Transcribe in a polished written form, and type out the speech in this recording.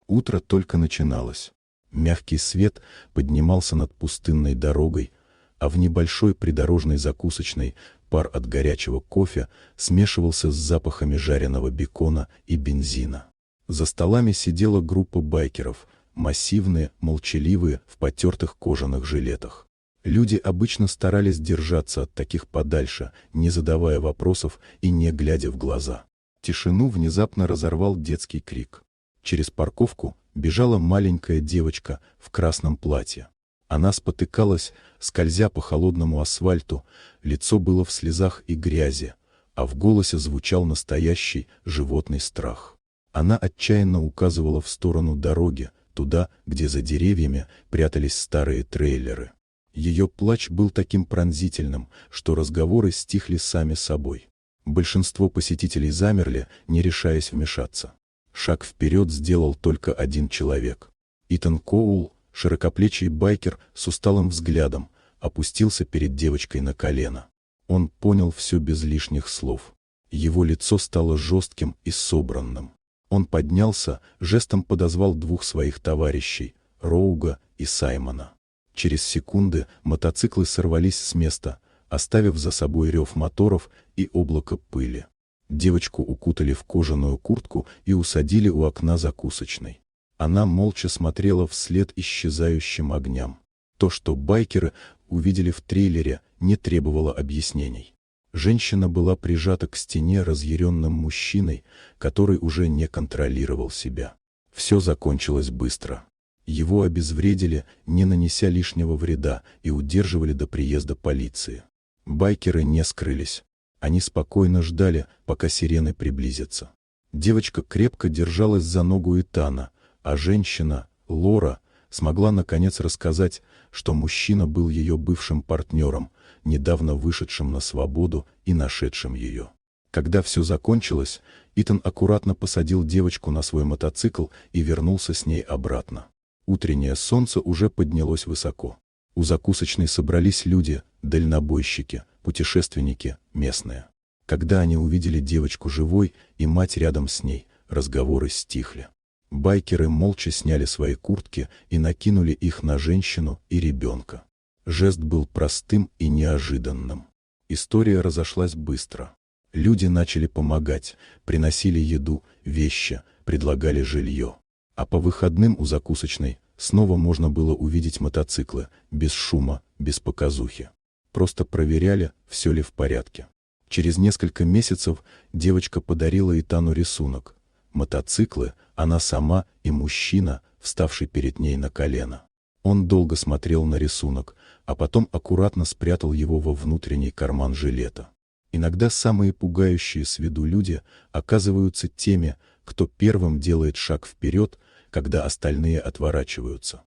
Утро только начиналось. Мягкий свет поднимался над пустынной дорогой, а в небольшой придорожной закусочной пар от горячего кофе смешивался с запахами жареного бекона и бензина. За столами сидела группа байкеров, массивные, молчаливые, в потертых кожаных жилетах. Люди обычно старались держаться от таких подальше, не задавая вопросов и не глядя в глаза. Тишину внезапно разорвал детский крик. Через парковку бежала маленькая девочка в красном платье. Она спотыкалась, скользя по холодному асфальту, лицо было в слезах и грязи, а в голосе звучал настоящий животный страх. Она отчаянно указывала в сторону дороги, туда, где за деревьями прятались старые трейлеры. Ее плач был таким пронзительным, что разговоры стихли сами собой. Большинство посетителей замерли, не решаясь вмешаться. Шаг вперед сделал только один человек. Итан Коул, широкоплечий байкер с усталым взглядом, опустился перед девочкой на колено. Он понял все без лишних слов. Его лицо стало жестким и собранным. Он поднялся, жестом подозвал двух своих товарищей, Роуга и Саймона. Через секунды мотоциклы сорвались с места, оставив за собой рев моторов и облако пыли. Девочку укутали в кожаную куртку и усадили у окна закусочной. Она молча смотрела вслед исчезающим огням. То, что байкеры увидели в трейлере, не требовало объяснений. Женщина была прижата к стене разъяренным мужчиной, который уже не контролировал себя. Все закончилось быстро. Его обезвредили, не нанеся лишнего вреда, и удерживали до приезда полиции. Байкеры не скрылись. Они спокойно ждали, пока сирены приблизятся. Девочка крепко держалась за ногу Итана, а женщина, Лора, смогла наконец рассказать, что мужчина был ее бывшим партнером, недавно вышедшим на свободу и нашедшим ее. Когда все закончилось, Итан аккуратно посадил девочку на свой мотоцикл и вернулся с ней обратно. Утреннее солнце уже поднялось высоко. У закусочной собрались люди, дальнобойщики, путешественники, местные. Когда они увидели девочку живой и мать рядом с ней, разговоры стихли. Байкеры молча сняли свои куртки и накинули их на женщину и ребенка. Жест был простым и неожиданным. История разошлась быстро. Люди начали помогать, приносили еду, вещи, предлагали жилье. А по выходным у закусочной снова можно было увидеть мотоциклы, без шума, без показухи. Просто проверяли, все ли в порядке. Через несколько месяцев девочка подарила Итану рисунок. Мотоциклы, она сама и мужчина, вставший перед ней на колено. Он долго смотрел на рисунок, а потом аккуратно спрятал его во внутренний карман жилета. Иногда самые пугающие с виду люди оказываются теми, кто первым делает шаг вперед, когда остальные отворачиваются.